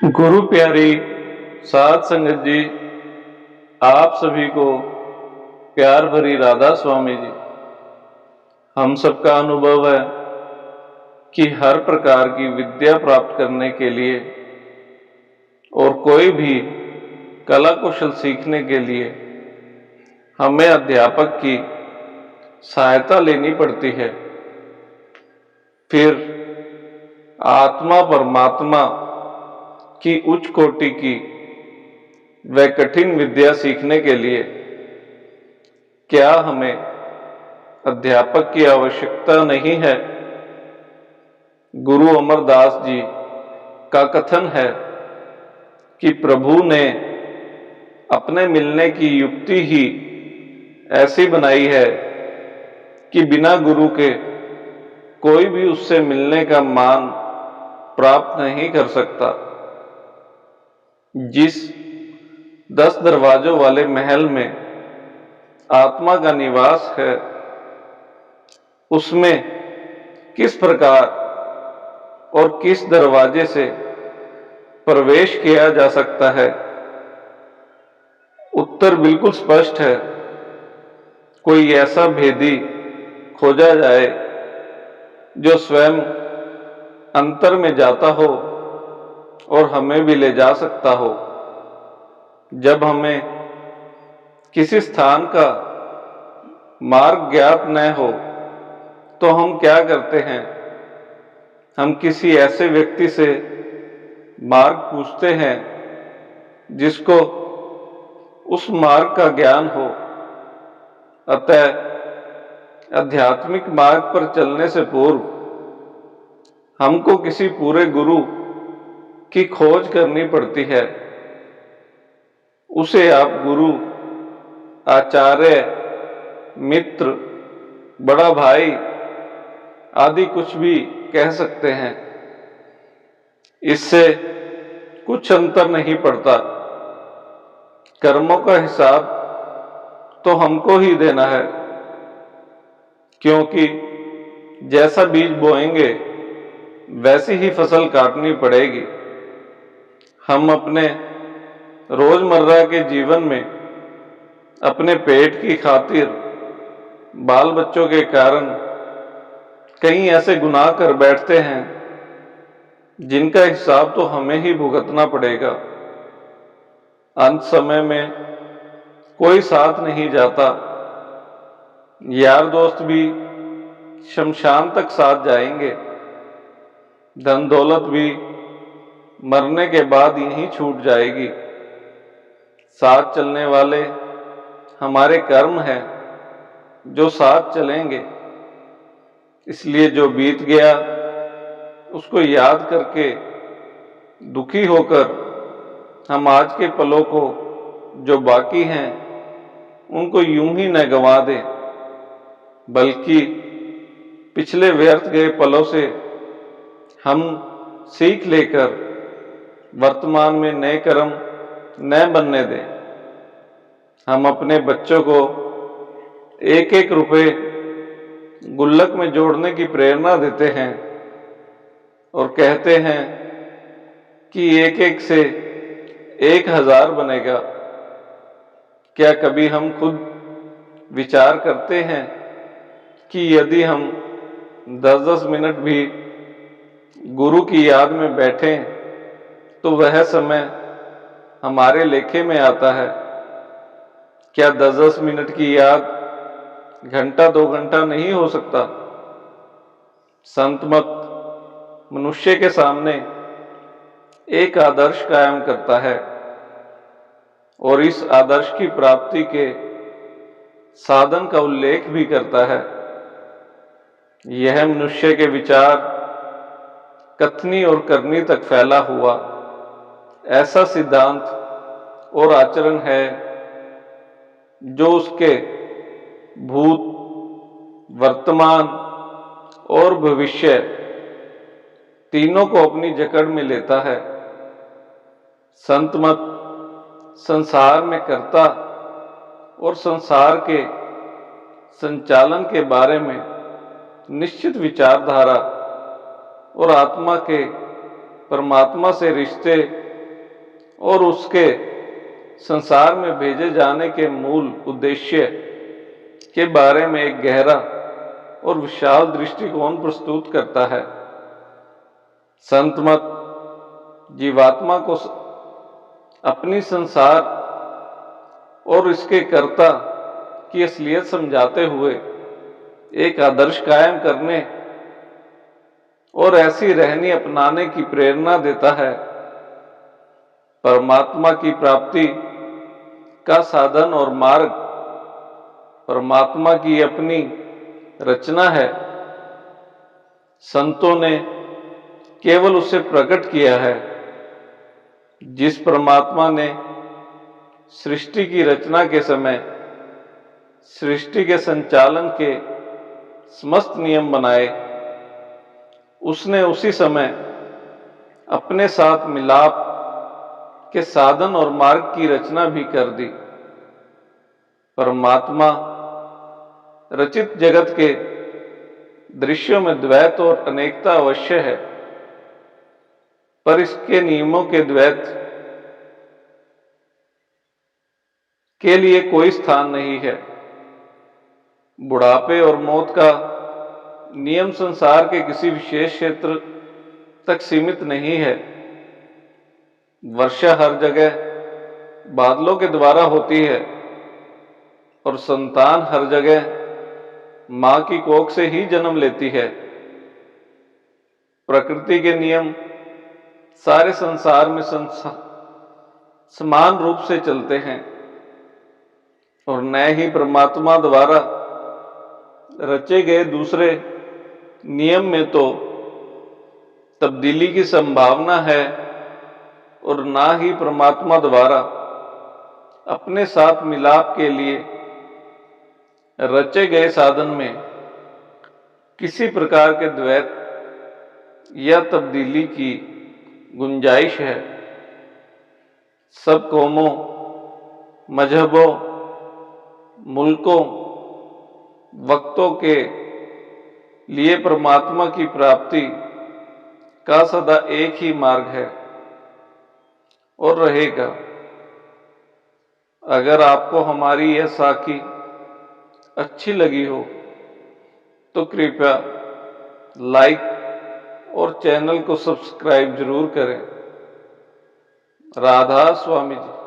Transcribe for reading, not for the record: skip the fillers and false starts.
गुरु प्यारी साध संगत जी, आप सभी को प्यार भरी राधा स्वामी जी। हम सबका अनुभव है कि हर प्रकार की विद्या प्राप्त करने के लिए और कोई भी कला कौशल सीखने के लिए हमें अध्यापक की सहायता लेनी पड़ती है। फिर आत्मा परमात्मा की उच्च कोटि की व कठिन विद्या सीखने के लिए क्या हमें अध्यापक की आवश्यकता नहीं है? गुरु अमरदास जी का कथन है कि प्रभु ने अपने मिलने की युक्ति ही ऐसी बनाई है कि बिना गुरु के कोई भी उससे मिलने का मान प्राप्त नहीं कर सकता। जिस 10 दरवाजों वाले महल में आत्मा का निवास है, उसमें किस प्रकार और किस दरवाजे से प्रवेश किया जा सकता है? उत्तर बिल्कुल स्पष्ट है। कोई ऐसा भेदी खोजा जाए जो स्वयं अंतर में जाता हो और हमें भी ले जा सकता हो। जब हमें किसी स्थान का मार्ग ज्ञात न हो तो हम क्या करते हैं? हम किसी ऐसे व्यक्ति से मार्ग पूछते हैं जिसको उस मार्ग का ज्ञान हो। अतः आध्यात्मिक मार्ग पर चलने से पूर्व हमको किसी पूरे गुरु की खोज करनी पड़ती है। उसे आप गुरु, आचार्य, मित्र, बड़ा भाई आदि कुछ भी कह सकते हैं। इससे कुछ अंतर नहीं पड़ता। कर्मों का हिसाब तो हमको ही देना है, क्योंकि जैसा बीज बोएंगे वैसी ही फसल काटनी पड़ेगी। हम अपने रोजमर्रा के जीवन में अपने पेट की खातिर, बाल बच्चों के कारण कई ऐसे गुनाह कर बैठते हैं जिनका हिसाब तो हमें ही भुगतना पड़ेगा। अंत समय में कोई साथ नहीं जाता। यार दोस्त भी शमशान तक साथ जाएंगे। धन दौलत भी मरने के बाद यहीं छूट जाएगी। साथ चलने वाले हमारे कर्म हैं जो साथ चलेंगे। इसलिए जो बीत गया उसको याद करके दुखी होकर हम आज के पलों को जो बाकी हैं उनको यूं ही न गंवा दें, बल्कि पिछले व्यर्थ गए पलों से हम सीख लेकर वर्तमान में नए कर्म न बनने दें। हम अपने बच्चों को एक एक रुपए गुल्लक में जोड़ने की प्रेरणा देते हैं और कहते हैं कि एक एक से 1000 बनेगा। क्या कभी हम खुद विचार करते हैं कि यदि हम 10-10 मिनट भी गुरु की याद में बैठें तो वह समय हमारे लेखे में आता है? क्या 10-10 मिनट की याद घंटा 2 घंटा नहीं हो सकता? संत मत मनुष्य के सामने एक आदर्श कायम करता है और इस आदर्श की प्राप्ति के साधन का उल्लेख भी करता है। यह मनुष्य के विचार कथनी और करनी तक फैला हुआ ऐसा सिद्धांत और आचरण है जो उसके भूत, वर्तमान और भविष्य तीनों को अपनी जकड़ में लेता है। संत मत संसार में कर्ता और संसार के संचालन के बारे में निश्चित विचारधारा और आत्मा के परमात्मा से रिश्ते और उसके संसार में भेजे जाने के मूल उद्देश्य के बारे में एक गहरा और विशाल दृष्टिकोण प्रस्तुत करता है। संत मत जीवात्मा को अपनी संसार और इसके कर्ता की असलियत समझाते हुए एक आदर्श कायम करने और ऐसी रहनी अपनाने की प्रेरणा देता है। परमात्मा की प्राप्ति का साधन और मार्ग परमात्मा की अपनी रचना है। संतों ने केवल उसे प्रकट किया है। जिस परमात्मा ने सृष्टि की रचना के समय सृष्टि के संचालन के समस्त नियम बनाए, उसने उसी समय अपने साथ मिलाप के साधन और मार्ग की रचना भी कर दी। परमात्मा रचित जगत के दृश्यों में द्वैत और अनेकता अवश्य है, पर इसके नियमों के द्वैत के लिए कोई स्थान नहीं है। बुढ़ापे और मौत का नियम संसार के किसी विशेष क्षेत्र तक सीमित नहीं है। वर्षा हर जगह बादलों के द्वारा होती है और संतान हर जगह मां की कोख से ही जन्म लेती है। प्रकृति के नियम सारे संसार में समान रूप से चलते हैं और न ही परमात्मा द्वारा रचे गए दूसरे नियम में तो तब्दीली की संभावना है और ना ही परमात्मा द्वारा अपने साथ मिलाप के लिए रचे गए साधन में किसी प्रकार के द्वैत या तब्दीली की गुंजाइश है। सब कौमों, मजहबों, मुल्कों, वक्तों के लिए परमात्मा की प्राप्ति का सदा एक ही मार्ग है और रहेगा। अगर आपको हमारी यह साखी अच्छी लगी हो तो कृपया लाइक और चैनल को सब्सक्राइब जरूर करें। राधा स्वामी जी।